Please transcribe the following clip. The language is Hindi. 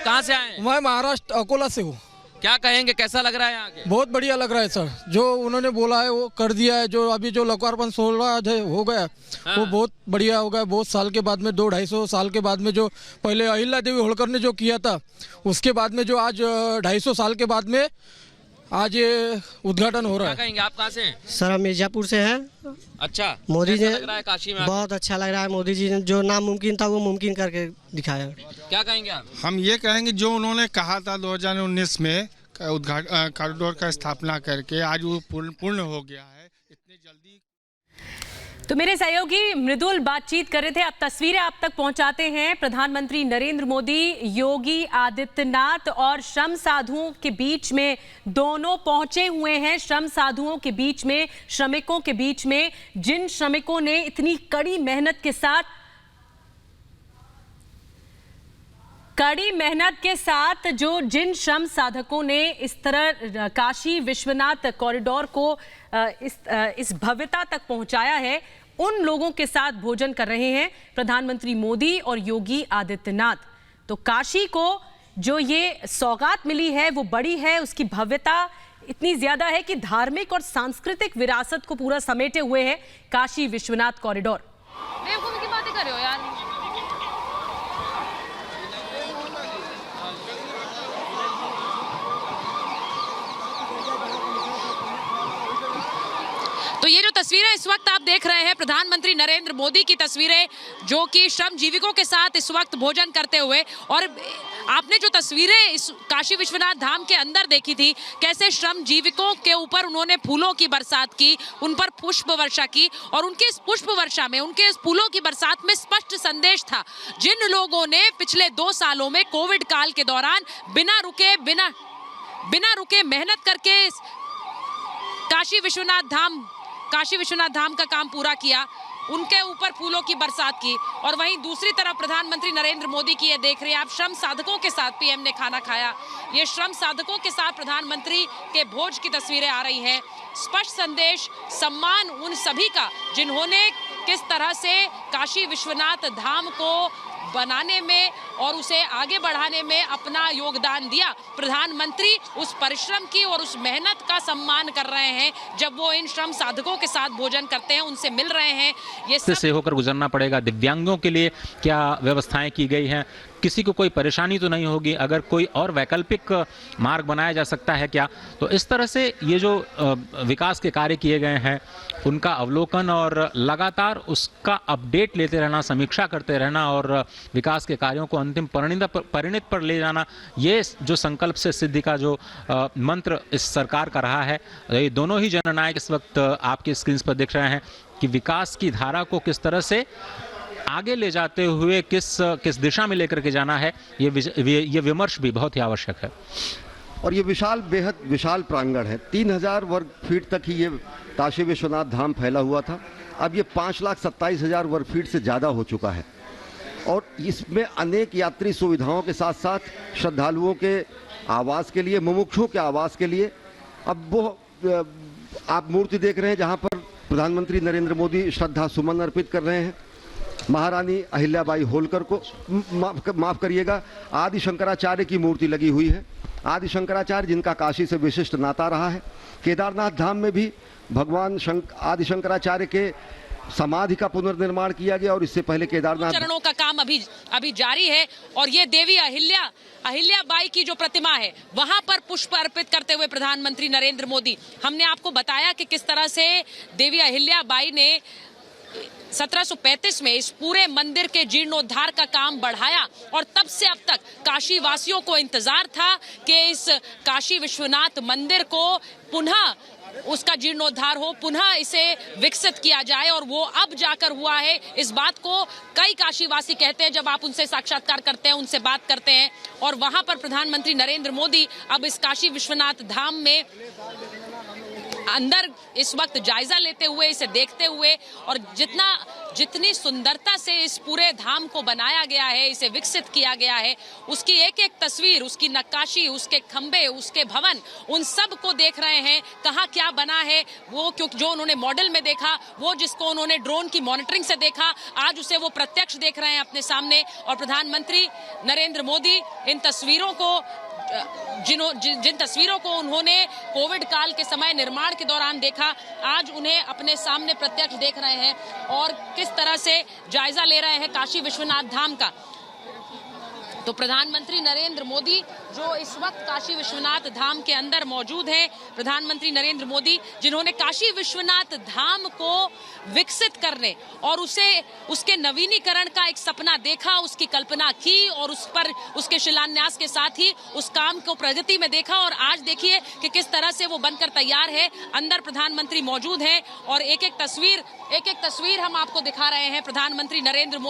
कहाँ से आए हैं? मैं महाराष्ट्र अकोला से हूँ। क्या कहेंगे, कैसा लग रहा है यहाँ के? बहुत बढ़िया लग रहा है सर, जो उन्होंने बोला है वो कर दिया है। जो अभी जो लोकार्पण 16 हो गया वो बहुत बढ़िया हो गया। बहुत साल के बाद में 200-250 साल के बाद में जो पहले अहिल्या देवी होलकर ने जो किया था, उसके बाद में जो आज 250 साल के बाद में आज ये उद्घाटन हो रहा है। क्या कहेंगे, आप कहाँ से हैं? सर हम मिर्जापुर से हैं। अच्छा, मोदी जी लग रहा है काशी में? बहुत अच्छा लग रहा है। मोदी जी ने जो नामुमकिन था वो मुमकिन करके दिखाया। क्या कहेंगे आप? हम ये कहेंगे जो उन्होंने कहा था 2019 में कॉरिडोर का स्थापना करके आज वो पूर्ण हो गया है इतनी जल्दी। तो मेरे सहयोगी मृदुल बातचीत कर रहे थे। अब तस्वीरें आप तक पहुंचाते हैं। प्रधानमंत्री नरेंद्र मोदी, योगी आदित्यनाथ और श्रम साधुओं के बीच में दोनों पहुंचे हुए हैं। श्रम साधुओं के बीच में, श्रमिकों के बीच में, जिन श्रमिकों ने इतनी कड़ी मेहनत के साथ जिन श्रम साधकों ने इस तरह काशी विश्वनाथ कॉरिडोर को इस भव्यता तक पहुंचाया है, उन लोगों के साथ भोजन कर रहे हैं प्रधानमंत्री मोदी और योगी आदित्यनाथ। तो काशी को जो ये सौगात मिली है वो बड़ी है, उसकी भव्यता इतनी ज्यादा है कि धार्मिक और सांस्कृतिक विरासत को पूरा समेटे हुए है काशी विश्वनाथ कॉरिडोर। बेवकूफी की बातें कर रहे हो यार। तो ये जो तस्वीरें इस वक्त आप देख रहे हैं प्रधानमंत्री नरेंद्र मोदी की तस्वीरें, जो कि श्रम जीविकों के साथ इस वक्त भोजन करते हुए, और आपने जो तस्वीरें इस काशी विश्वनाथ धाम के अंदर देखी थी, कैसे श्रम जीविकों के ऊपर उन्होंने फूलों की बरसात की, उन पर पुष्प वर्षा की, और उनके इस पुष्प वर्षा में, उनके इस फूलों की बरसात में स्पष्ट संदेश था। जिन लोगों ने पिछले 2 सालों में कोविड काल के दौरान बिना रुके मेहनत करके काशी विश्वनाथ धाम का काम पूरा किया, उनके ऊपर फूलों की बरसात की। और वहीं दूसरी तरफ प्रधानमंत्री नरेंद्र मोदी की ये देख रहे हैं आप, श्रम साधकों के साथ पीएम ने खाना खाया। ये श्रम साधकों के साथ प्रधानमंत्री के भोज की तस्वीरें आ रही हैं। स्पष्ट संदेश, सम्मान उन सभी का जिन्होंने किस तरह से काशी विश्वनाथ धाम को बनाने में और उसे आगे बढ़ाने में अपना योगदान दिया। प्रधानमंत्री उस परिश्रम की और उस मेहनत का सम्मान कर रहे हैं जब वो इन श्रम साधकों के साथ भोजन करते हैं, उनसे मिल रहे हैं। ये सब से होकर गुजरना पड़ेगा। दिव्यांगों के लिए क्या व्यवस्थाएं की गई हैं, किसी को कोई परेशानी तो नहीं होगी, अगर कोई और वैकल्पिक मार्ग बनाया जा सकता है क्या। तो इस तरह से ये जो विकास के कार्य किए गए हैं उनका अवलोकन और लगातार उसका अपडेट लेते रहना, समीक्षा करते रहना और विकास के कार्यों को अंतिम परिणत पर ले जाना, ये जो संकल्प से सिद्धि का जो मंत्र इस सरकार का रहा है। ये दोनों ही जननायक इस वक्त आपके स्क्रीन पर दिख रहे हैं कि विकास की धारा को किस तरह से आगे ले जाते हुए किस दिशा में लेकर के जाना है, ये विमर्श भी बहुत ही आवश्यक है। और ये बेहद विशाल प्रांगण है। 3000 वर्ग फीट तक ही ये काशी विश्वनाथ धाम फैला हुआ था। अब ये 5,27,000 वर्ग फीट से ज़्यादा हो चुका है और इसमें अनेक यात्री सुविधाओं के साथ साथ श्रद्धालुओं के आवास के लिए, मुमुक्षुओं के आवास के लिए, अब वो आप मूर्ति देख रहे हैं जहाँ पर प्रधानमंत्री नरेंद्र मोदी श्रद्धा सुमन अर्पित कर रहे हैं महारानी अहिल्याबाई होलकर को। माफ करिएगा, आदि शंकराचार्य की मूर्ति लगी हुई है। आदि शंकराचार्य जिनका काशी से विशिष्ट नाता रहा है। केदारनाथ धाम में भी भगवान आदि शंकराचार्य के समाधि का पुनर्निर्माण किया गया और इससे पहले केदारनाथ चरणों का काम अभी जारी है। और ये देवी अहिल्याबाई की जो प्रतिमा है वहां पर पुष्प अर्पित करते हुए प्रधानमंत्री नरेंद्र मोदी, हमने आपको बताया कि किस तरह से देवी अहिल्याबाई ने 1735 में इस पूरे मंदिर के जीर्णोद्धार का काम बढ़ाया और तब से अब तक काशी वासियों को इंतजार था कि इस काशी विश्वनाथ मंदिर को पुनः उसका जीर्णोद्धार हो, पुनः इसे विकसित किया जाए, और वो अब जाकर हुआ है। इस बात को कई काशीवासी कहते हैं जब आप उनसे साक्षात्कार करते हैं, उनसे बात करते हैं। और वहां पर प्रधानमंत्री नरेंद्र मोदी अब इस काशी विश्वनाथ धाम में अंदर इस वक्त जायजा लेते हुए, इसे देखते हुए, और जितनी सुंदरता से इस पूरे धाम को बनाया गया है, इसे विकसित किया गया है, उसकी एक एक तस्वीर, उसकी नक्काशी, उसके खंबे, उसके भवन, उन सब को देख रहे हैं। कहाँ क्या बना है वो, क्योंकि जो उन्होंने मॉडल में देखा, वो जिसको उन्होंने ड्रोन की मॉनिटरिंग से देखा, आज उसे वो प्रत्यक्ष देख रहे हैं अपने सामने। और प्रधानमंत्री नरेंद्र मोदी इन तस्वीरों को, जिन तस्वीरों को उन्होंने कोविड काल के समय निर्माण के दौरान देखा, आज उन्हें अपने सामने प्रत्यक्ष देख रहे हैं और किस तरह से जायजा ले रहे हैं काशी विश्वनाथ धाम का। तो प्रधानमंत्री नरेंद्र मोदी जो इस वक्त काशी विश्वनाथ धाम के अंदर मौजूद है, प्रधानमंत्री नरेंद्र मोदी जिन्होंने काशी विश्वनाथ धाम को विकसित करने और उसके नवीनीकरण का एक सपना देखा, उसकी कल्पना की और उस पर उसके शिलान्यास के साथ ही उस काम को प्रगति में देखा। और आज देखिए कि किस तरह से वो बनकर तैयार है। अंदर प्रधानमंत्री मौजूद हैं और एक एक तस्वीर हम आपको दिखा रहे हैं। प्रधानमंत्री नरेंद्र मोदी